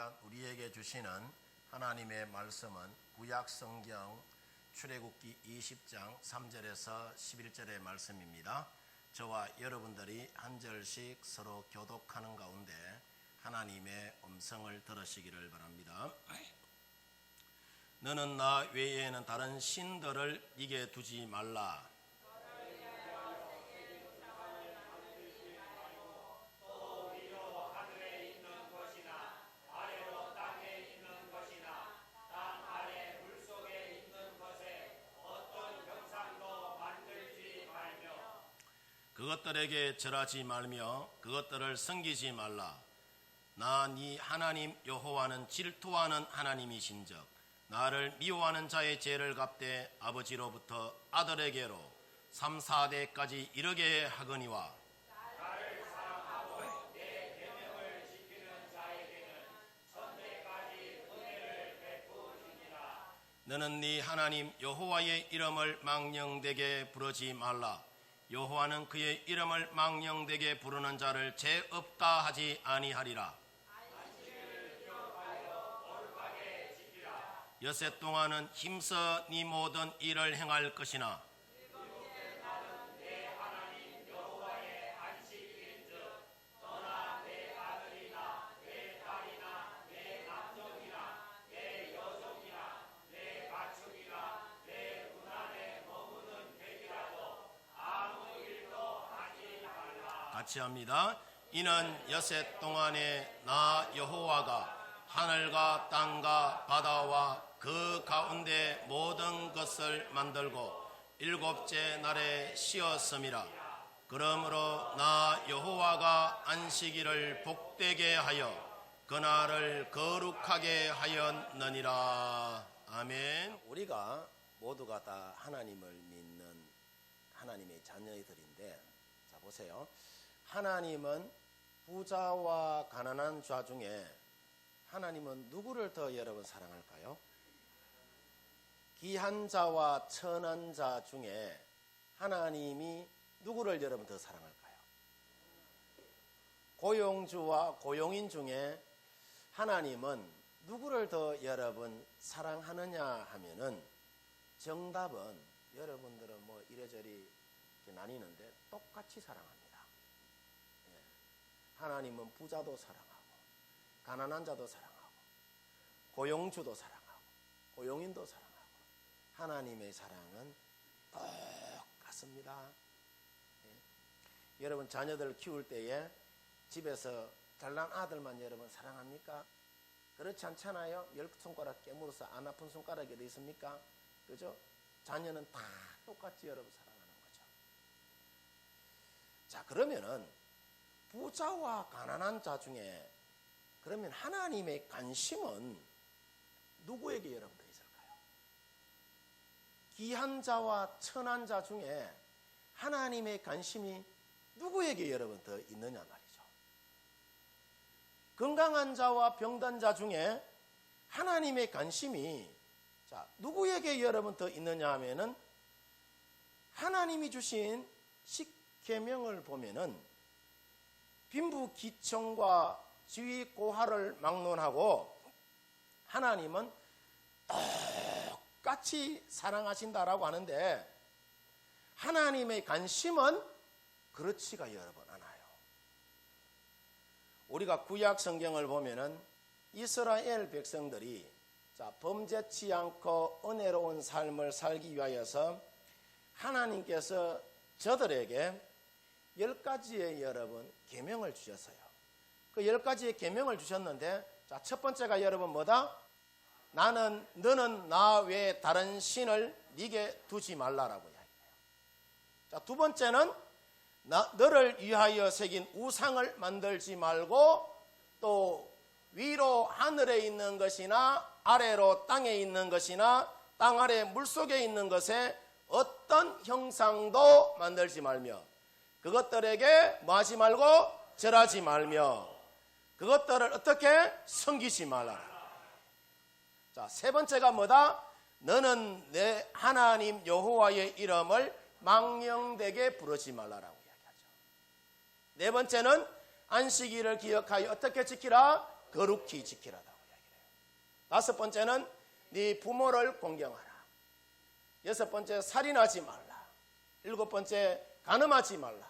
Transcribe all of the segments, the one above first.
시간 우리에게 주시는 하나님의 말씀은 구약성경 출애굽기 20장 3절에서 11절의 말씀입니다. 저와 여러분들이 한 절씩 서로 교독하는 가운데 하나님의 음성을 들으시기를 바랍니다. 너는 나 외에는 다른 신들을 네게 두지 말라. 그것들에게 절하지 말며 그것들을 섬기지 말라. 나 네 하나님 여호와는 질투하는 하나님이신즉 나를 미워하는 자의 죄를 갚되 아버지로부터 아들에게로 3, 4대까지 이르게 하거니와 나를 사랑하고 내 계명을 지키는 자에게는 천대까지 은혜를 베푸시니라. 너는 네 하나님 여호와의 이름을 망령되게 부르지 말라. 여호와는 그의 이름을 망령되게 부르는 자를 죄 없다 하지 아니하리라. 여섯 동안은 힘써 네 모든 일을 행할 것이나 같이 합니다. 이는 여섯 동안에 나 여호와가 하늘과 땅과 바다와 그 가운데 모든 것을 만들고 일곱째 날에 쉬었음이라. 그러므로 나 여호와가 안식일을 복되게 하여 그날을 거룩하게 하였느니라. 아멘. 우리가 모두가 다 하나님을 믿는 하나님의 자녀들인데, 자 보세요. 하나님은 부자와 가난한 자 중에 하나님은 누구를 더 여러분 사랑할까요? 귀한 자와 천한 자 중에 하나님이 누구를 여러분 더 사랑할까요? 고용주와 고용인 중에 하나님은 누구를 더 여러분 사랑하느냐 하면은 정답은 여러분들은 뭐 이래저래 나뉘는데 똑같이 사랑합니다. 하나님은 부자도 사랑하고 가난한 자도 사랑하고 고용주도 사랑하고 고용인도 사랑하고 하나님의 사랑은 똑같습니다. 여러분 자녀들 키울 때에 집에서 잘난 아들만 여러분 사랑합니까? 그렇지 않잖아요. 10손가락 깨물어서 안 아픈 손가락이 어디 있습니까? 그죠? 자녀는 다 똑같이 여러분 사랑하는 거죠. 자, 그러면은 부자와 가난한 자 중에 그러면 하나님의 관심은 누구에게 여러분 더 있을까요? 귀한 자와 천한 자 중에 하나님의 관심이 누구에게 여러분 더 있느냐 말이죠. 건강한 자와 병든 자 중에 하나님의 관심이 자 누구에게 여러분 더 있느냐 하면은 하나님이 주신 십계명을 보면은 빈부귀천과 지위고하를 막론하고 하나님은 똑같이 사랑하신다라고 하는데 하나님의 관심은 그렇지가 여러분 않아요. 우리가 구약 성경을 보면은 이스라엘 백성들이 자 범죄치 않고 은혜로운 삶을 살기 위하여서 하나님께서 저들에게 10가지의 여러분 계명을 주셨어요. 그 10가지의 계명을 주셨는데 자, 첫 번째가 여러분 뭐다? 너는 나 외에 다른 신을 네게 두지 말라라고 이야기해요. 자, 두 번째는 너를 위하여 새긴 우상을 만들지 말고 또 위로 하늘에 있는 것이나 아래로 땅에 있는 것이나 땅 아래 물속에 있는 것에 어떤 형상도 만들지 말며 그것들에게 뭐 하지 말고 절하지 말며 그것들을 어떻게 섬기지 말라. 자, 세 번째가 뭐다? 너는 내 하나님 여호와의 이름을 망령되게 부르지 말라라고 이야기하죠. 네 번째는 안식일을 기억하여 어떻게 지키라? 거룩히 지키라다. 다섯 번째는 네 부모를 공경하라. 여섯 번째, 살인하지 말라. 일곱 번째, 간음하지 말라.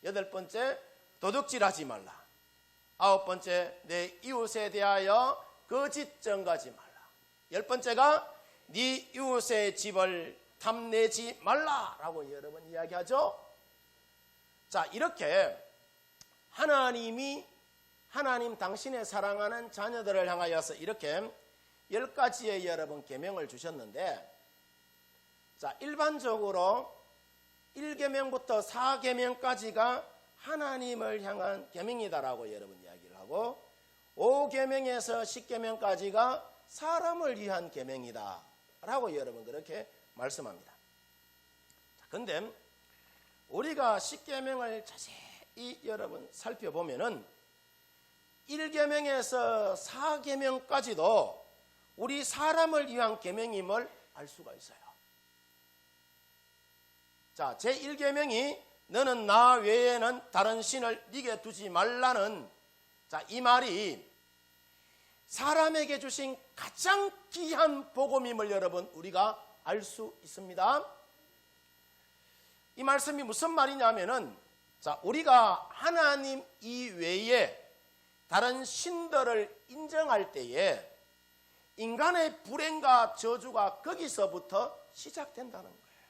여덟 번째, 도둑질하지 말라. 아홉 번째, 내 이웃에 대하여 거짓 증거하지 말라. 열 번째가 네 이웃의 집을 탐내지 말라라고 여러 번 이야기하죠. 자, 이렇게 하나님 당신의 사랑하는 자녀들을 향하여서 이렇게 10가지의 여러분 계명을 주셨는데, 자, 일반적으로 1계명부터 4계명까지가 하나님을 향한 계명이다라고 여러분 이야기를 하고, 5계명에서 10계명까지가 사람을 위한 계명이다라고 여러분 그렇게 말씀합니다. 그런데 우리가 10계명을 자세히 여러분 살펴보면은 1계명에서 4계명까지도 우리 사람을 위한 계명임을 알 수가 있어요. 자, 제1계명이 너는 나 외에는 다른 신을 네게 두지 말라는, 자, 이 말이 사람에게 주신 가장 귀한 복음임을 여러분 우리가 알 수 있습니다. 이 말씀이 무슨 말이냐면은, 자, 우리가 하나님 이외에 다른 신들을 인정할 때에 인간의 불행과 저주가 거기서부터 시작된다는 거예요.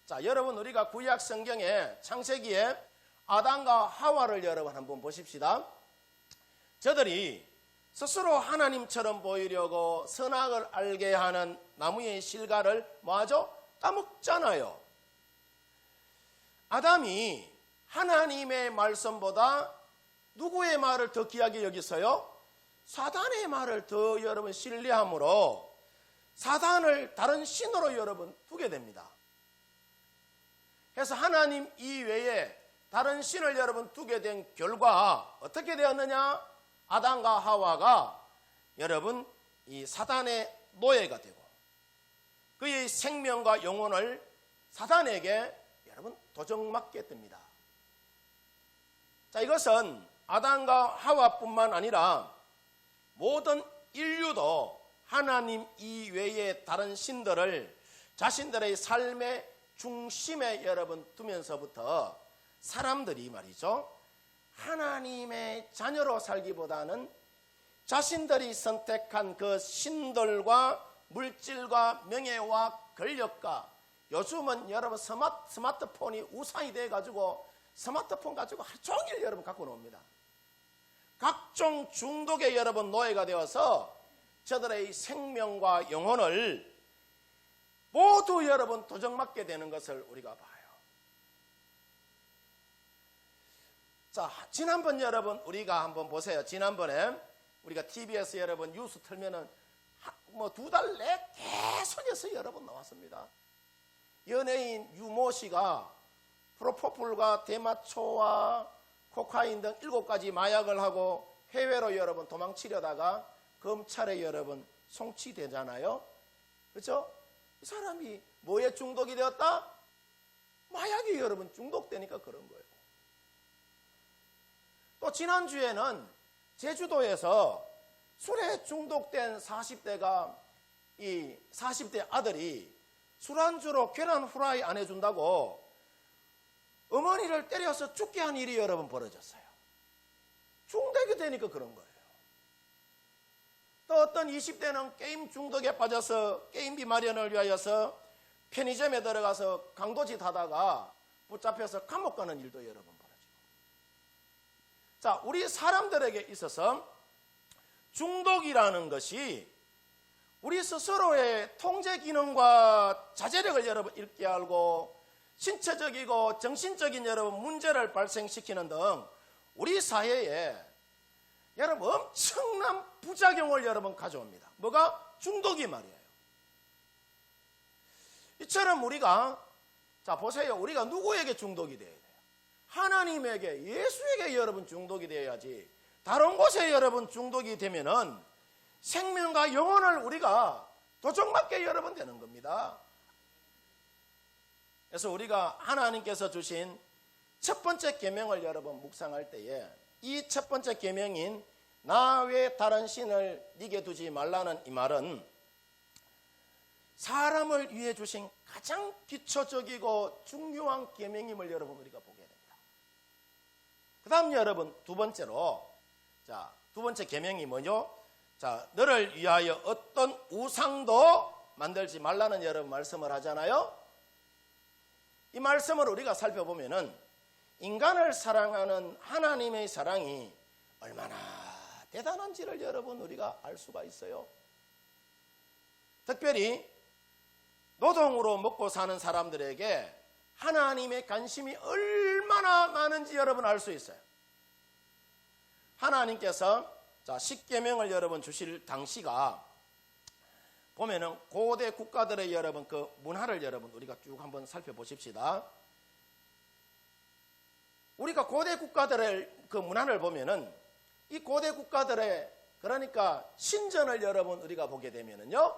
자, 여러분 우리가 구약 성경에 창세기에 아담과 하와를 여러분 한번 보십시다. 저들이 스스로 하나님처럼 보이려고 선악을 알게 하는 나무의 실과를 뭐하죠? 따먹잖아요. 아담이 하나님의 말씀보다 누구의 말을 더 귀하게 여기서요? 사단의 말을 더 여러분 신뢰함으로 사단을 다른 신으로 여러분 두게 됩니다. 그래서 하나님 이외에 다른 신을 여러분 두게 된 결과 어떻게 되었느냐? 아담과 하와가 여러분 이 사단의 노예가 되고 그의 생명과 영혼을 사단에게 여러분 도적맞게 됩니다. 자, 이것은 아담과 하와뿐만 아니라 모든 인류도 하나님 이외의 다른 신들을 자신들의 삶의 중심에 여러분 두면서부터 사람들이 말이죠, 하나님의 자녀로 살기보다는 자신들이 선택한 그 신들과 물질과 명예와 권력과, 요즘은 여러분 스마트폰이 우상이 돼가지고 스마트폰 가지고 하루 종일 여러분 갖고 놉니다. 각종 중독에 여러분 노예가 되어서 저들의 생명과 영혼을 모두 여러분 도적맞게 되는 것을 우리가 봐요. 자, 지난번 여러분 우리가 한번 보세요. 지난번에 우리가 TV에서 여러분 뉴스 틀면은 뭐 2달 내 계속해서 여러분 나왔습니다. 연예인 유모 씨가 프로포폴과 대마초와 코카인 등 7가지 마약을 하고 해외로 여러분 도망치려다가 검찰에 여러분 송치되잖아요. 그렇죠? 이 사람이 뭐에 중독이 되었다? 마약이 여러분 중독되니까 그런 거예요. 또 지난주에는 제주도에서 술에 중독된 40대가 이 40대 아들이 술안주로 계란 후라이 안 해준다고 어머니를 때려서 죽게 한 일이 여러분 벌어졌어요. 중독이 되니까 그런 거예요. 또 어떤 20대는 게임 중독에 빠져서 게임비 마련을 위하여서 편의점에 들어가서 강도짓 하다가 붙잡혀서 감옥 가는 일도 여러분 벌어지고. 자, 우리 사람들에게 있어서 중독이라는 것이 우리 스스로의 통제 기능과 자제력을 여러분 잃게 하고 신체적이고 정신적인 여러분 문제를 발생시키는 등 우리 사회에 여러분 엄청난 부작용을 여러분 가져옵니다. 뭐가? 중독이 말이에요. 이처럼 우리가, 자 보세요, 우리가 누구에게 중독이 되어야 돼요? 하나님에게, 예수에게 여러분 중독이 되어야지. 다른 곳에 여러분 중독이 되면은 생명과 영혼을 우리가 도적맞게 여러분 되는 겁니다. 그래서 우리가 하나님께서 주신 첫 번째 계명을 여러분 묵상할 때에 이 첫 번째 계명인 나 외에 다른 신을 네게 두지 말라는 이 말은 사람을 위해 주신 가장 기초적이고 중요한 계명임을 여러분 우리가 보게 됩니다. 그 다음 여러분 두 번째로, 자, 두 번째 계명이 뭐죠? 자, 너를 위하여 어떤 우상도 만들지 말라는 여러분 말씀을 하잖아요. 이 말씀을 우리가 살펴보면은 인간을 사랑하는 하나님의 사랑이 얼마나 대단한지를 여러분 우리가 알 수가 있어요. 특별히 노동으로 먹고 사는 사람들에게 하나님의 관심이 얼마나 많은지 여러분 알 수 있어요. 하나님께서 자, 십계명을 여러분 주실 당시가 보면은 고대 국가들의 여러분 그 문화를 여러분 우리가 쭉 한번 살펴보십시다. 우리가 고대 국가들의 그 문화를 보면은 이 고대 국가들의 그러니까 신전을 여러분 우리가 보게 되면은요,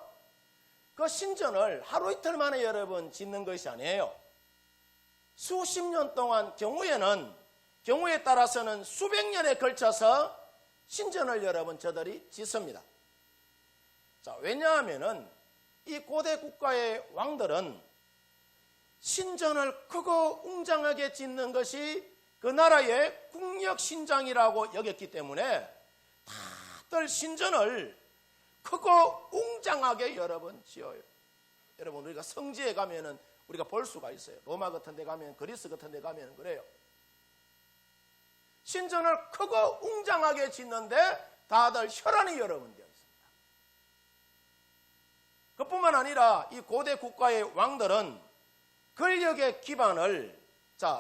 그 신전을 하루 이틀 만에 여러분 짓는 것이 아니에요. 수십 년 동안 경우에 따라서는 수백 년에 걸쳐서 신전을 여러분 저들이 짓습니다. 자, 왜냐하면은 이 고대 국가의 왕들은 신전을 크고 웅장하게 짓는 것이 그 나라의 국력 신장이라고 여겼기 때문에 다들 신전을 크고 웅장하게 여러분 지어요. 여러분 우리가 성지에 가면은 우리가 볼 수가 있어요. 로마 같은 데 가면, 그리스 같은 데 가면 그래요. 신전을 크고 웅장하게 짓는데 다들 혈안이 여러분 되어 있습니다. 그뿐만 아니라 이 고대 국가의 왕들은 권력의 기반을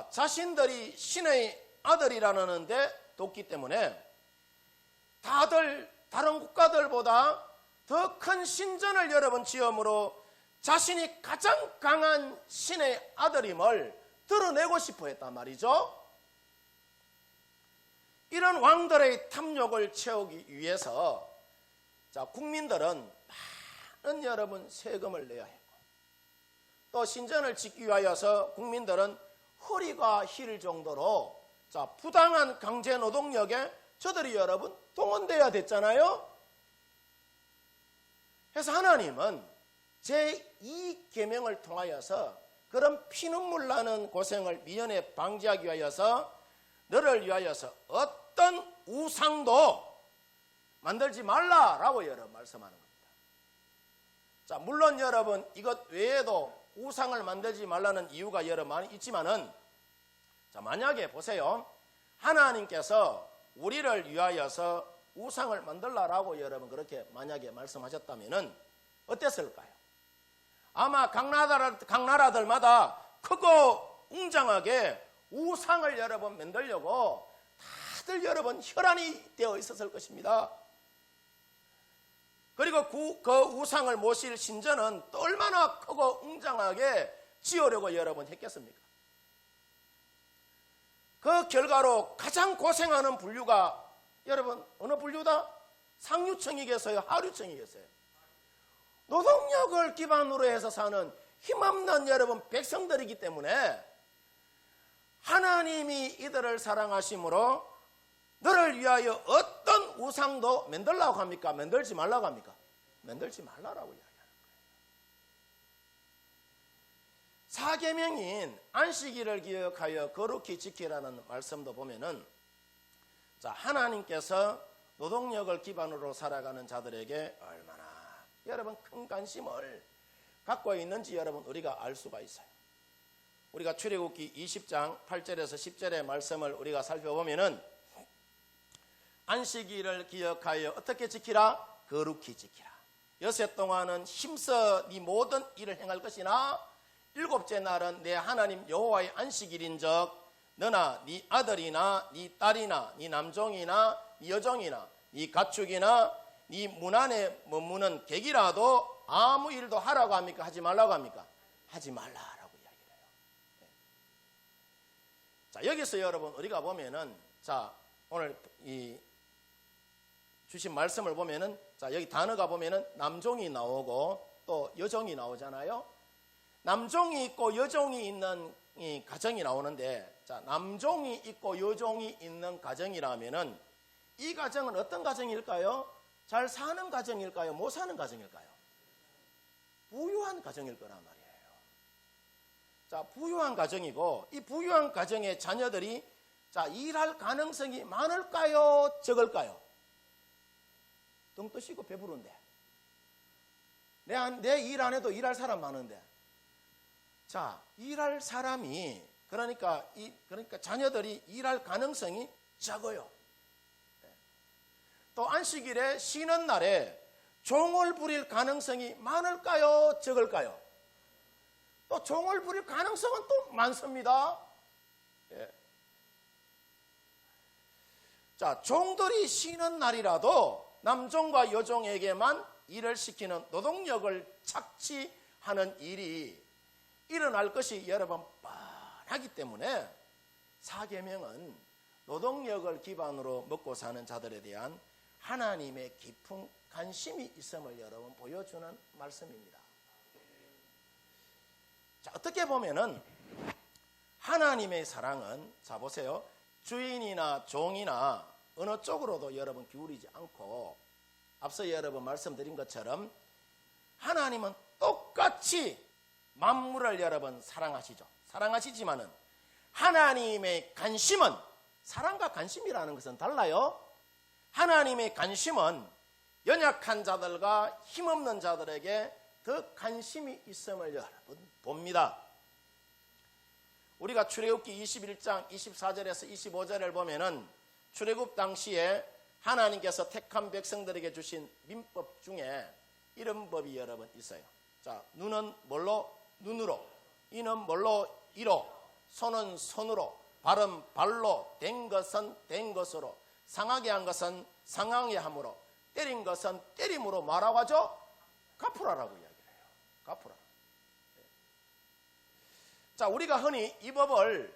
자신들이 신의 아들이라는 데 뒀기 때문에 다들 다른 국가들보다 더 큰 신전을 여러분 지음으로 자신이 가장 강한 신의 아들임을 드러내고 싶어 했단 말이죠. 이런 왕들의 탐욕을 채우기 위해서 국민들은 많은 여러분 세금을 내야 했고, 또 신전을 짓기 위하여서 국민들은 허리가 힐 정도로 부당한 강제 노동력에 저들이 여러분 동원돼야 됐잖아요. 그래서 하나님은 제2계명을 통하여서 그런 피눈물 나는 고생을 미연에 방지하기 위하여서 너를 위하여서 어떤 우상도 만들지 말라라고 여러분 말씀하는 겁니다. 자, 물론 여러분 이것 외에도 우상을 만들지 말라는 이유가 여러 많이 있지만은, 자, 만약에 보세요. 하나님께서 우리를 위하여서 우상을 만들라라고 여러분 그렇게 만약에 말씀하셨다면은 어땠을까요? 아마 각 나라들마다 크고 웅장하게 우상을 여러분 만들려고 다들 여러분 혈안이 되어 있었을 것입니다. 그리고 그 우상을 모실 신전은 또 얼마나 크고 웅장하게 지으려고 여러분 했겠습니까? 그 결과로 가장 고생하는 분류가 여러분 어느 분류다? 상류층이겠어요? 하류층이겠어요? 노동력을 기반으로 해서 사는 힘없는 여러분 백성들이기 때문에 하나님이 이들을 사랑하심으로 너를 위하여 어떤 우상도 만들라고 합니까? 만들지 말라고 합니까? 만들지 말라라고 이야기하는 거예요. 사계명인 안식일을 기억하여 거룩히 지키라는 말씀도 보면은, 자, 하나님께서 노동력을 기반으로 살아가는 자들에게 얼마나 여러분 큰 관심을 갖고 있는지 여러분 우리가 알 수가 있어요. 우리가 출애굽기 20장 8절에서 10절의 말씀을 우리가 살펴보면은 안식일을 기억하여 어떻게 지키라? 거룩히 지키라. 여섯 동안은 힘써 네 모든 일을 행할 것이나 일곱째 날은 내 하나님 여호와의 안식일인즉 너나 네 아들이나 네 딸이나 네 남종이나 네 여종이나 네 가축이나 네 문 안에 머무는 객이라도 아무 일도 하라고 합니까? 하지 말라고 합니까? 하지 말라라고 이야기를 해요. 자, 여기서 여러분 우리가 보면은, 자, 오늘 이 주신 말씀을 보면은, 자, 여기 단어가 보면은 남종이 나오고 또 여종이 나오잖아요. 남종이 있고 여종이 있는 이 가정이 나오는데, 자, 남종이 있고 여종이 있는 가정이라면은 이 가정은 어떤 가정일까요? 잘 사는 가정일까요? 못 사는 가정일까요? 부유한 가정일 거란 말이에요. 자, 부유한 가정이고 이 부유한 가정의 자녀들이 자, 일할 가능성이 많을까요? 적을까요? 등 뜨시고 배부른데 내 일 안 해도 일할 사람 많은데 자, 일할 사람이 그러니까 자녀들이 일할 가능성이 적어요. 또 안식일에 쉬는 날에 종을 부릴 가능성이 많을까요? 적을까요? 또 종을 부릴 가능성은 또 많습니다. 예. 자, 종들이 쉬는 날이라도 남종과 여종에게만 일을 시키는 노동력을 착취하는 일이 일어날 것이 여러분 뻔하기 때문에 사계명은 노동력을 기반으로 먹고 사는 자들에 대한 하나님의 깊은 관심이 있음을 여러분 보여주는 말씀입니다. 자, 어떻게 보면은 하나님의 사랑은 자 보세요. 주인이나 종이나 어느 쪽으로도 여러분 기울이지 않고 앞서 여러분 말씀드린 것처럼 하나님은 똑같이 만물을 여러분 사랑하시죠. 사랑하시지만은 하나님의 관심은 사랑과 관심이라는 것은 달라요. 하나님의 관심은 연약한 자들과 힘없는 자들에게 더 관심이 있음을 여러분 봅니다. 우리가 출애굽기 21장 24절에서 25절을 보면은 출애굽 당시에 하나님께서 택한 백성들에게 주신 민법 중에 이런 법이 여러분 있어요. 자, 눈은 뭘로? 눈으로, 이는 뭘로? 이로, 손은 손으로, 발은 발로, 된 것은 된 것으로, 상하게 한 것은 상하게 함으로, 때린 것은 때림으로 뭐라고 하죠? 갚으라라고 이야기를 해요. 갚으라. 자, 우리가 흔히 이 법을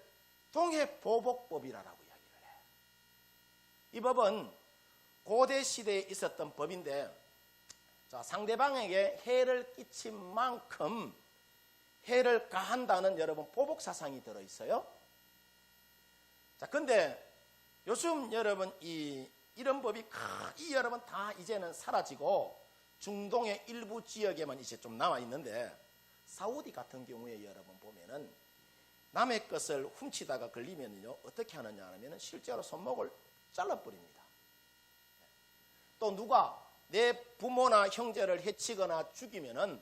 동해보복법이라고 이야기를 해요. 이 법은 고대 시대에 있었던 법인데 자, 상대방에게 해를 끼친 만큼 해를 가한다는 여러분 보복사상이 들어있어요. 자, 근데 요즘 여러분 이런 법이 거의 여러분 다 이제는 사라지고 중동의 일부 지역에만 이제 좀 남아있는데 사우디 같은 경우에 여러분 보면은 남의 것을 훔치다가 걸리면요 어떻게 하느냐 하면 실제로 손목을 잘라버립니다. 또 누가 내 부모나 형제를 해치거나 죽이면은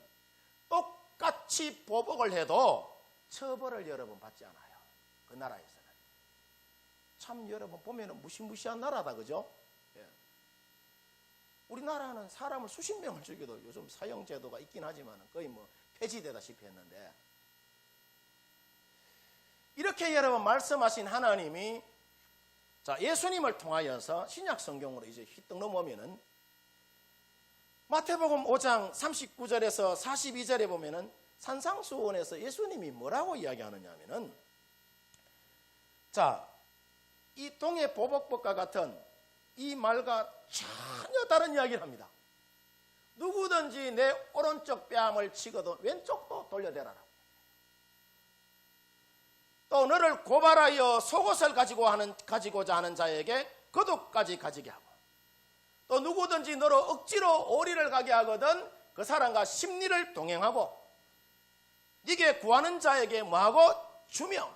똑같이 보복을 해도 처벌을 여러분 받지 않아요. 그 나라에서는. 참 여러분 보면은 무시무시한 나라다, 그죠? 예. 우리나라는 사람을 수십 명을 죽여도 요즘 사형제도가 있긴 하지만 거의 뭐 폐지되다시피 했는데 이렇게 여러분 말씀하신 하나님이 자, 예수님을 통하여서 신약 성경으로 이제 휘떡 넘어오면은 마태복음 5장 39절에서 42절에 보면은 산상수원에서 예수님이 뭐라고 이야기하느냐 하면은 자, 이 동해보복법과 같은 이 말과 전혀 다른 이야기를 합니다. 누구든지 내 오른쪽 뺨을 치거든 왼쪽도 돌려대라라. 또 너를 고발하여 속옷을 가지고자 하는 자에게 겉옷까지 가지게 하고 또 누구든지 너로 억지로 오리를 가게 하거든 그 사람과 심리를 동행하고 네게 구하는 자에게 뭐하고 주며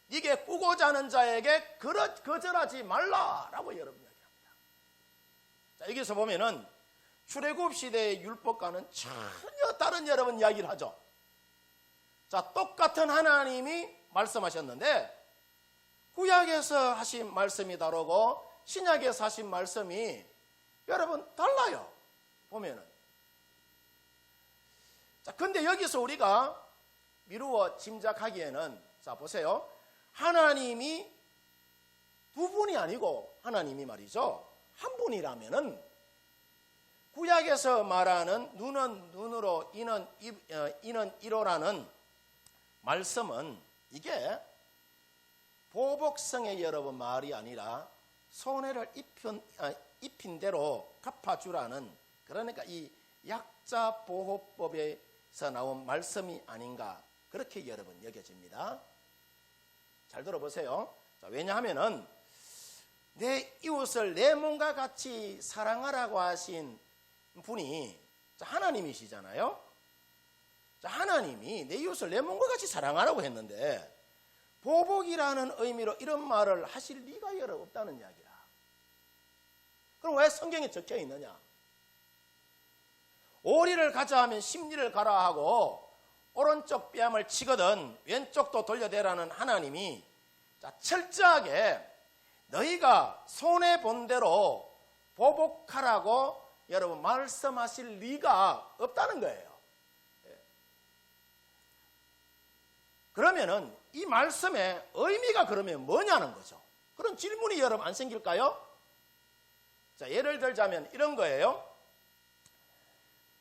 네게 꾸고자 하는 자에게 거절하지 말라라고 여러분 이야기합니다. 자, 여기서 보면은 출애굽 시대의 율법과는 전혀 다른 여러분 이야기를 하죠. 자, 똑같은 하나님이 말씀하셨는데 구약에서 하신 말씀이 다르고 신약에서 하신 말씀이 여러분 달라요. 보면은. 자, 근데 여기서 우리가 미루어 짐작하기에는 자, 보세요. 하나님이 두 분이 아니고 하나님이 말이죠. 한 분이라면은 구약에서 말하는 눈은 눈으로 이는 이로라는 말씀은 이게 보복성의 여러분 말이 아니라 손해를 입힌 대로 갚아주라는 그러니까 이 약자보호법에서 나온 말씀이 아닌가 그렇게 여러분 여겨집니다. 잘 들어보세요. 자, 왜냐하면은 내 이웃을 내 몸과 같이 사랑하라고 하신 분이 하나님이시잖아요. 하나님이 내 이웃을 내 몸과 같이 사랑하라고 했는데 보복이라는 의미로 이런 말을 하실 리가 없다는 이야기라. 그럼 왜 성경에 적혀 있느냐? 오리를 가자 하면 십리를 가라 하고 오른쪽 뺨을 치거든 왼쪽도 돌려대라는 하나님이 철저하게 너희가 손해본 대로 보복하라고 여러분 말씀하실 리가 없다는 거예요. 그러면은 이 말씀의 의미가 그러면 뭐냐는 거죠. 그런 질문이 여러분 안 생길까요? 자, 예를 들자면 이런 거예요.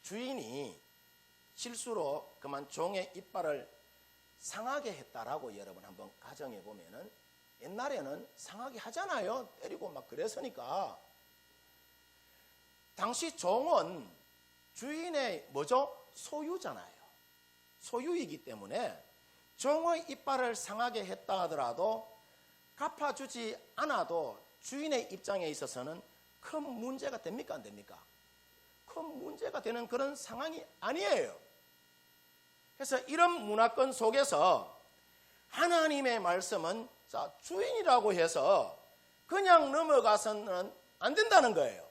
주인이 실수로 그만 종의 이빨을 상하게 했다라고 여러분 한번 가정해 보면은 옛날에는 상하게 하잖아요. 때리고 막 그랬으니까. 당시 종은 주인의 뭐죠? 소유잖아요. 소유이기 때문에 종의 이빨을 상하게 했다 하더라도 갚아주지 않아도 주인의 입장에 있어서는 큰 문제가 됩니까? 안 됩니까? 큰 문제가 되는 그런 상황이 아니에요. 그래서 이런 문화권 속에서 하나님의 말씀은 주인이라고 해서 그냥 넘어가서는 안 된다는 거예요.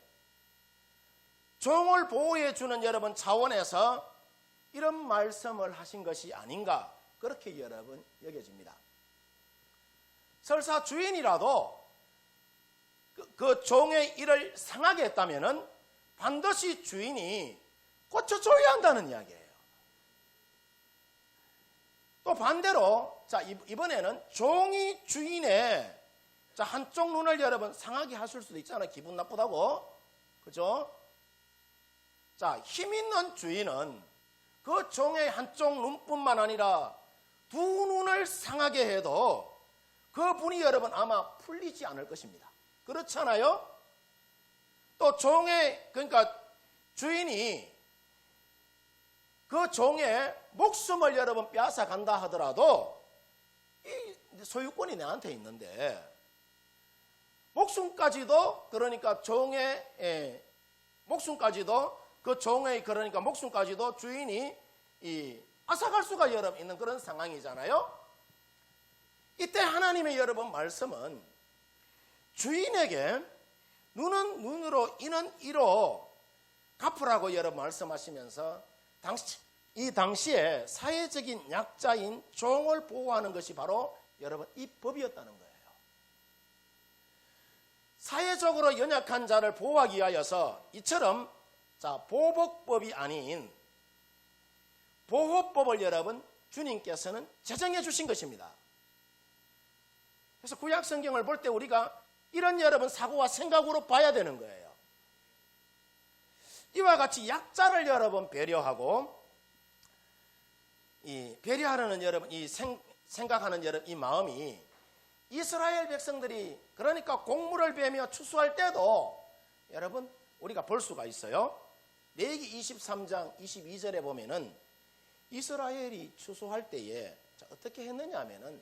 종을 보호해 주는 여러분 차원에서 이런 말씀을 하신 것이 아닌가 그렇게 여러분 여겨집니다. 설사 주인이라도 그 종의 일을 상하게 했다면은 반드시 주인이 고쳐줘야 한다는 이야기예요. 또 반대로 이번에는 종이 주인의 한쪽 눈을 여러분 상하게 하실 수도 있잖아요. 기분 나쁘다고. 그죠? 힘 있는 주인은 그 종의 한쪽 눈뿐만 아니라 두 눈을 상하게 해도 그 분이 여러분 아마 풀리지 않을 것입니다. 그렇잖아요? 또 그러니까 주인이 그 종의 목숨을 여러분 빼앗아 간다 하더라도 이 소유권이 내한테 있는데 목숨까지도 그러니까 목숨까지도 그 종의 그러니까 목숨까지도 주인이 앗아갈 수가 여러분 있는 그런 상황이잖아요. 이때 하나님의 여러분 말씀은 주인에게 눈은 눈으로 이는 이로 갚으라고 여러분 말씀하시면서 이 당시에 사회적인 약자인 종을 보호하는 것이 바로 여러분 이 법이었다는 거예요. 사회적으로 연약한 자를 보호하기 위하여서 이처럼 보복법이 아닌 보호법을 여러분 주님께서는 제정해 주신 것입니다. 그래서 구약 성경을 볼 때 우리가 이런 여러분 사고와 생각으로 봐야 되는 거예요. 이와 같이 약자를 여러분 배려하고 배려하는 여러분 생각하는 여러분 이 마음이 이스라엘 백성들이 그러니까 곡물을 베며 추수할 때도 여러분 우리가 볼 수가 있어요. 레위기 23장 22절에 보면은 이스라엘이 추수할 때에 어떻게 했느냐 하면은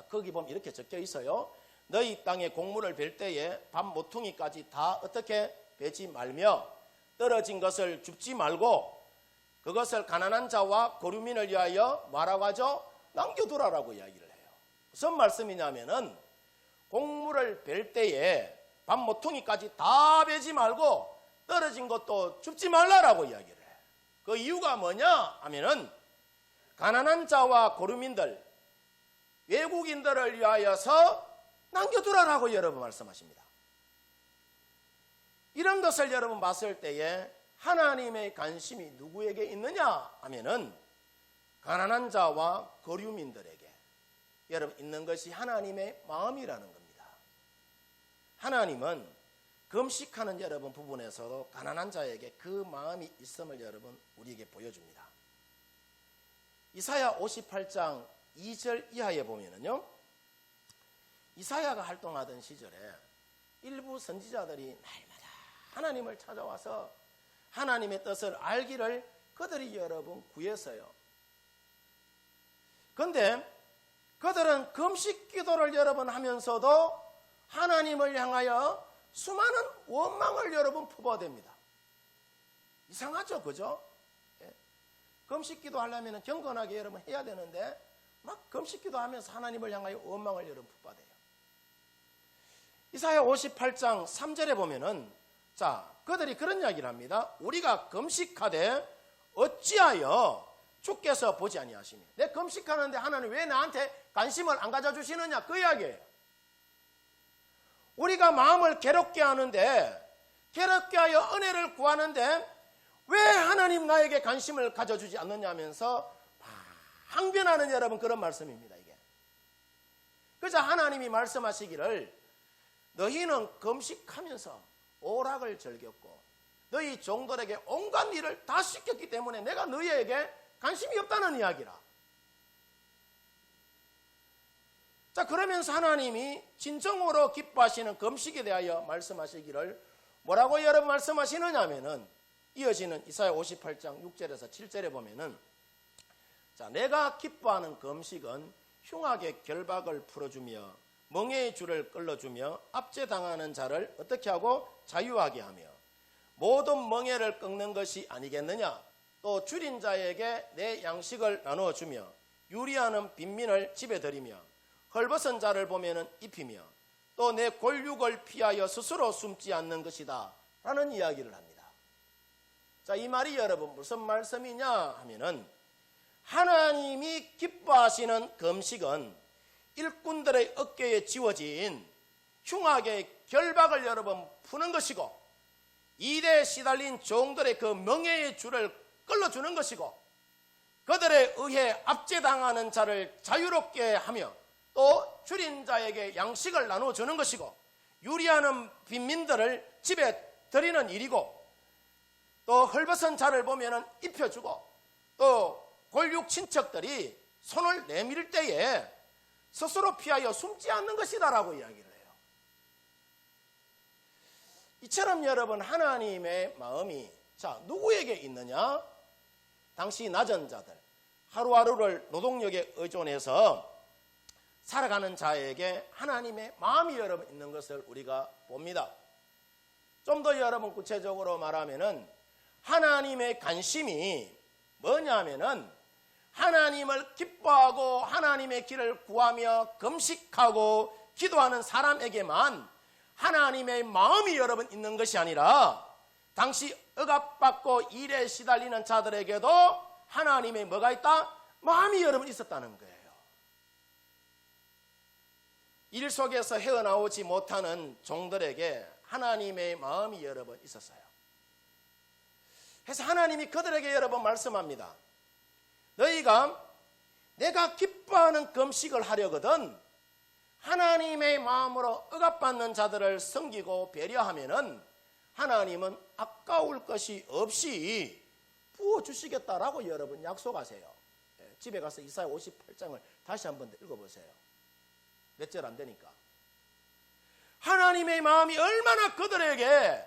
거기 보면 이렇게 적혀 있어요. 너희 땅에 곡물을 벨 때에 밥 모퉁이까지 다 어떻게 베지 말며 떨어진 것을 줍지 말고 그것을 가난한 자와 고류민을 위하여 뭐라고 하죠? 남겨두라라고 이야기를 해요. 무슨 말씀이냐면은 곡물을 벨 때에 밥 모퉁이까지 다 베지 말고 떨어진 것도 줍지 말라라고 이야기를 해요. 그 이유가 뭐냐 하면은 가난한 자와 고류민들 외국인들을 위하여서 남겨두라라고 여러분 말씀하십니다. 이런 것을 여러분 봤을 때에 하나님의 관심이 누구에게 있느냐 하면은 가난한 자와 거류민들에게 여러분 있는 것이 하나님의 마음이라는 겁니다. 하나님은 금식하는 여러분 부분에서도 가난한 자에게 그 마음이 있음을 여러분 우리에게 보여줍니다. 이사야 58장 2절 이하에 보면은요, 이사야가 활동하던 시절에 일부 선지자들이 날마다 하나님을 찾아와서 하나님의 뜻을 알기를 그들이 여러분 구했어요. 그런데 그들은 금식 기도를 여러분 하면서도 하나님을 향하여 수많은 원망을 여러분 품어댑니다. 이상하죠, 그죠? 예. 금식기도 하려면 경건하게 여러분 해야 되는데 막 금식기도 하면서 하나님을 향하여 원망을 여러분 품어대요. 이사야 58장 3절에 보면은 자, 그들이 그런 이야기를 합니다. 우리가 금식하되 어찌하여 주께서 보지 아니하시니? 내 금식하는데 하나님 왜 나한테 관심을 안 가져주시느냐? 그 이야기예요. 우리가 마음을 괴롭게 하는데, 괴롭게 하여 은혜를 구하는데 왜 하나님 나에게 관심을 가져주지 않느냐 하면서 항변하는 여러분 그런 말씀입니다. 이게. 그래서 하나님이 말씀하시기를 너희는 금식하면서 오락을 즐겼고 너희 종들에게 온갖 일을 다 시켰기 때문에 내가 너희에게 관심이 없다는 이야기라. 자, 그러면서 하나님이 진정으로 기뻐하시는 금식에 대하여 말씀하시기를 뭐라고 여러분 말씀하시느냐 하면은 이어지는 이사야 58장 6절에서 7절에 보면은 자, 내가 기뻐하는 금식은 흉악의 결박을 풀어주며 멍에의 줄을 끌어주며 압제당하는 자를 어떻게 하고 자유하게 하며 모든 멍에를 꺾는 것이 아니겠느냐. 또 줄인 자에게 내 양식을 나누어주며 유리하는 빈민을 집에 들이며 헐벗은 자를 보면은 입히며 또 내 골육을 피하여 스스로 숨지 않는 것이다 라는 이야기를 합니다. 자, 이 말이 여러분 무슨 말씀이냐 하면은 하나님이 기뻐하시는 금식은 일꾼들의 어깨에 지워진 흉악의 결박을 여러분 푸는 것이고 일에 시달린 종들의 그 명예의 줄을 끌어주는 것이고 그들에 의해 압제당하는 자를 자유롭게 하며 또 줄인 자에게 양식을 나눠주는 것이고 유리하는 빈민들을 집에 들이는 일이고 또 헐벗은 자를 보면 입혀주고 또 골육 친척들이 손을 내밀 때에 스스로 피하여 숨지 않는 것이다라고 이야기를 해요. 이처럼 여러분 하나님의 마음이 자 누구에게 있느냐? 당시 낮은 자들, 하루하루를 노동력에 의존해서 살아가는 자에게 하나님의 마음이 여러분 있는 것을 우리가 봅니다. 좀 더 여러분 구체적으로 말하면은 하나님의 관심이 뭐냐면은 하나님을 기뻐하고 하나님의 길을 구하며 금식하고 기도하는 사람에게만 하나님의 마음이 여러분 있는 것이 아니라 당시 억압받고 일에 시달리는 자들에게도 하나님의 뭐가 있다? 마음이 여러분 있었다는 거예요. 일 속에서 헤어나오지 못하는 종들에게 하나님의 마음이 여러분 있었어요. 그래서 하나님이 그들에게 여러분 말씀합니다. 너희가 내가 기뻐하는 금식을 하려거든 하나님의 마음으로 억압받는 자들을 섬기고 배려하면은 하나님은 아까울 것이 없이 부어주시겠다라고 여러분 약속하세요. 집에 가서 이사야 58장을 다시 한번 읽어보세요. 몇 절 안 되니까. 하나님의 마음이 얼마나 그들에게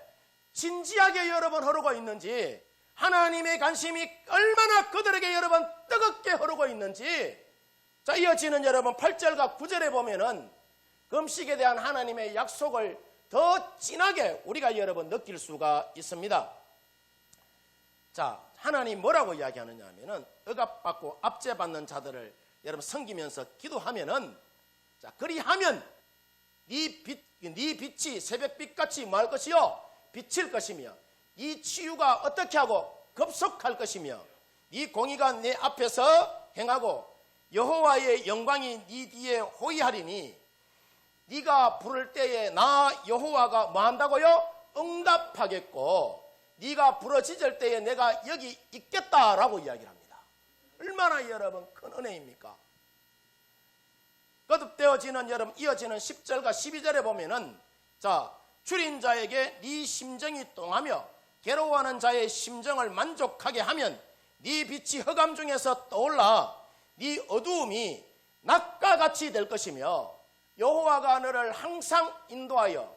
진지하게 여러분 흐르고 있는지 하나님의 관심이 얼마나 그들에게 여러분 뜨겁게 흐르고 있는지 자 이어지는 여러분 8절과 9절에 보면은 금식에 대한 하나님의 약속을 더 진하게 우리가 여러분 느낄 수가 있습니다. 자 하나님 뭐라고 이야기하느냐 하면은 억압받고 압제받는 자들을 여러분 섬기면서 기도하면은 자 그리하면 네 빛이 새벽빛같이 뭐할 것이요 비칠 것이며 이 치유가 어떻게 하고 급속할 것이며 네 공의가 내 앞에서 행하고 여호와의 영광이 네 뒤에 호위하리니 네가 부를 때에 나 여호와가 뭐 한다고요? 응답하겠고 네가 부르짖을 때에 내가 여기 있겠다라고 이야기를 합니다. 얼마나 여러분 큰 은혜입니까? 거듭되어지는 여러분 이어지는 10절과 12절에 보면은 자 줄인 자에게 네 심정이 똥하며 괴로워하는 자의 심정을 만족하게 하면 네 빛이 흑암 중에서 떠올라 네 어두움이 낮과 같이 될 것이며 여호와가 너를 항상 인도하여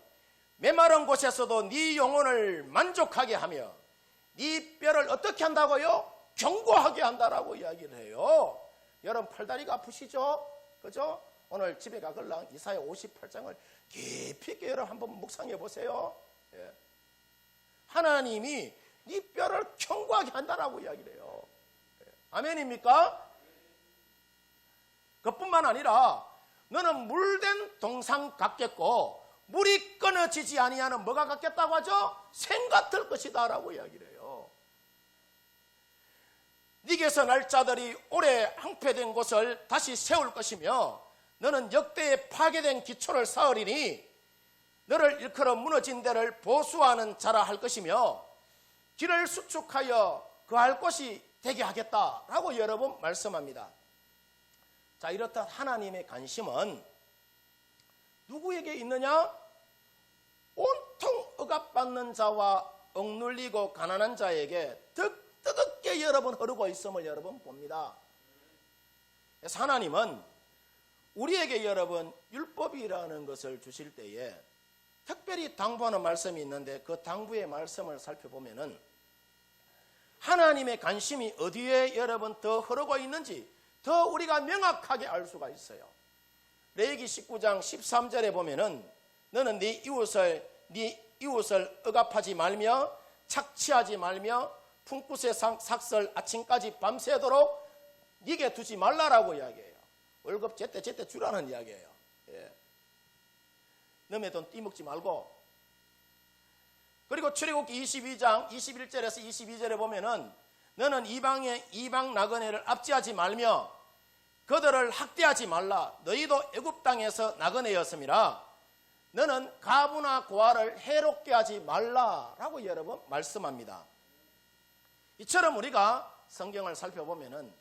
메마른 곳에서도 네 영혼을 만족하게 하며 네 뼈를 어떻게 한다고요? 견고하게 한다라고 이야기를 해요. 여러분 팔다리가 아프시죠? 그죠? 오늘 집에 가걸랑 이사야 58장을 깊이 있게 여러분 한번 묵상해 보세요. 예. 하나님이 네 뼈를 견고하게 한다라고 이야기를 해요. 예. 아멘입니까? 그뿐만 아니라 너는 물된 동상 같겠고 물이 끊어지지 아니하는 뭐가 같겠다고 하죠? 샘 같을 것이다 라고 이야기를 해요. 네게서 날 자들이 오래 항폐된 곳을 다시 세울 것이며 너는 역대에 파괴된 기초를 쌓으리니 너를 일컬어 무너진 데를 보수하는 자라 할 것이며 길을 수축하여 거할 곳이 되게 하겠다라고 여러 번 말씀합니다. 자, 이렇듯 하나님의 관심은 누구에게 있느냐? 온통 억압받는 자와 억눌리고 가난한 자에게 뜨겁게 여러분 흐르고 있음을 여러분 봅니다. 그래서 하나님은 우리에게 여러분 율법이라는 것을 주실 때에 특별히 당부하는 말씀이 있는데 그 당부의 말씀을 살펴보면은 하나님의 관심이 어디에 여러분 더 흐르고 있는지 더 우리가 명확하게 알 수가 있어요. 레위기 19장 13절에 보면은 너는 네 이웃을 억압하지 말며 착취하지 말며 품굿의 삭설 아침까지 밤새도록 네게 두지 말라라고 이야기해요. 월급 제때 주라는 이야기예요. 예. 남의 돈 띠먹지 말고. 그리고 출애굽기 22장 21절에서 22절에 보면은 너는 이방 나그네를 압제하지 말며 그들을 학대하지 말라. 너희도 애굽 땅에서 나그네였음이라. 너는 가부나 고아를 해롭게 하지 말라라고 여러분 말씀합니다. 이처럼 우리가 성경을 살펴보면은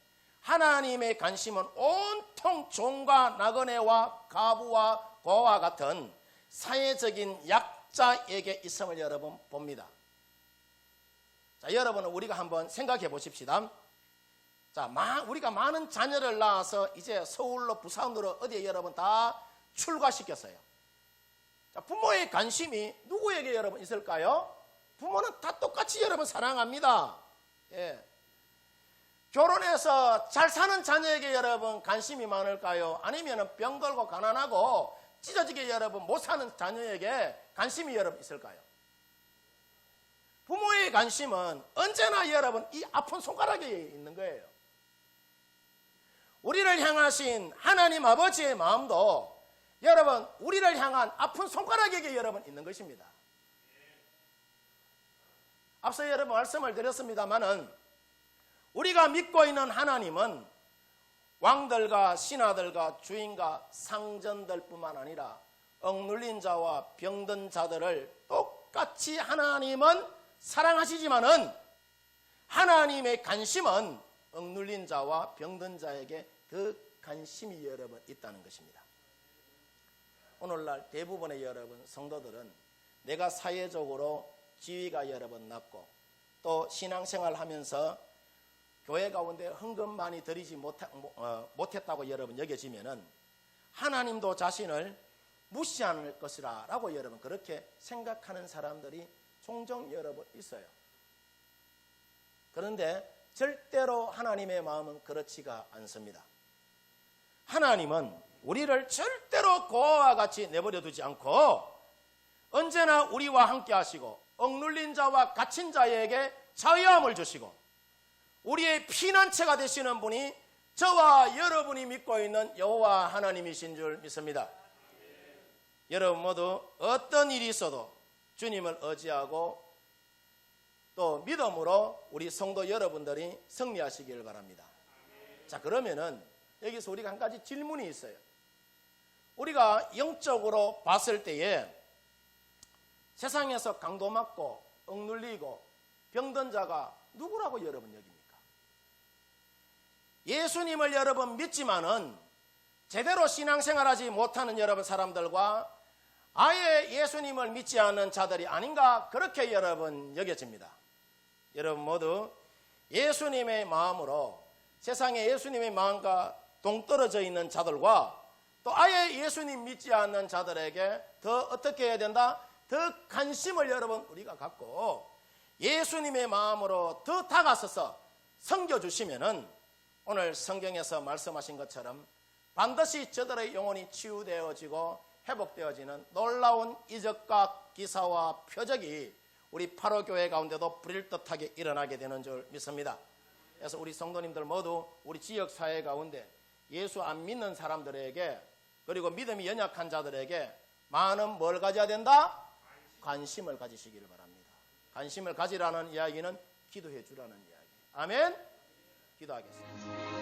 하나님의 관심은 온통 종과 나그네와 가부와 고아와 같은 사회적인 약자에게 있음을 여러분 봅니다. 자, 여러분은 우리가 한번 생각해 보십시다. 자, 우리가 많은 자녀를 낳아서 이제 서울로 부산으로 어디에 여러분 다 출가시켰어요. 자, 부모의 관심이 누구에게 여러분 있을까요? 부모는 다 똑같이 여러분 사랑합니다. 예. 결혼해서 잘 사는 자녀에게 여러분 관심이 많을까요? 아니면 병 걸고 가난하고 찢어지게 여러분 못 사는 자녀에게 관심이 여러분 있을까요? 부모의 관심은 언제나 여러분 이 아픈 손가락에 있는 거예요. 우리를 향하신 하나님 아버지의 마음도 여러분 우리를 향한 아픈 손가락에게 여러분 있는 것입니다. 앞서 여러분 말씀을 드렸습니다마는 우리가 믿고 있는 하나님은 왕들과 신하들과 주인과 상전들뿐만 아니라 억눌린 자와 병든 자들을 똑같이 하나님은 사랑하시지만은 하나님의 관심은 억눌린 자와 병든 자에게 더 관심이 여러분 있다는 것입니다. 오늘날 대부분의 여러분 성도들은 내가 사회적으로 지위가 여러분 낮고 또 신앙생활 하면서 교회 가운데 헌금 많이 드리지 못했다고 여러분 여겨지면은 하나님도 자신을 무시하는 것이라 라고 여러분 그렇게 생각하는 사람들이 종종 여러분 있어요. 그런데 절대로 하나님의 마음은 그렇지가 않습니다. 하나님은 우리를 절대로 고아와 같이 내버려 두지 않고 언제나 우리와 함께 하시고 억눌린 자와 갇힌 자에게 자유함을 주시고 우리의 피난처가 되시는 분이 저와 여러분이 믿고 있는 여호와 하나님이신 줄 믿습니다. 여러분 모두 어떤 일이 있어도 주님을 의지하고 또 믿음으로 우리 성도 여러분들이 승리하시길 바랍니다. 자, 그러면은 여기서 우리가 한 가지 질문이 있어요. 우리가 영적으로 봤을 때에 세상에서 강도맞고 억눌리고 병든 자가 누구라고 여러분 여깁니까? 예수님을 여러분 믿지만은 제대로 신앙생활하지 못하는 여러분 사람들과 아예 예수님을 믿지 않는 자들이 아닌가 그렇게 여러분 여겨집니다. 여러분 모두 예수님의 마음으로 세상에 예수님의 마음과 동떨어져 있는 자들과 또 아예 예수님 믿지 않는 자들에게 더 어떻게 해야 된다? 더 관심을 여러분 우리가 갖고 예수님의 마음으로 더 다가서서 섬겨주시면은 오늘 성경에서 말씀하신 것처럼 반드시 저들의 영혼이 치유되어지고 회복되어지는 놀라운 이적과 기사와 표적이 우리 파로교회 가운데도 불일듯하게 일어나게 되는 줄 믿습니다. 그래서 우리 성도님들 모두 우리 지역사회 가운데 예수 안 믿는 사람들에게, 그리고 믿음이 연약한 자들에게 많은 뭘 가져야 된다? 관심을 가지시기를 바랍니다. 관심을 가지라는 이야기는 기도해 주라는 이야기. 아멘. 기도하겠습니다.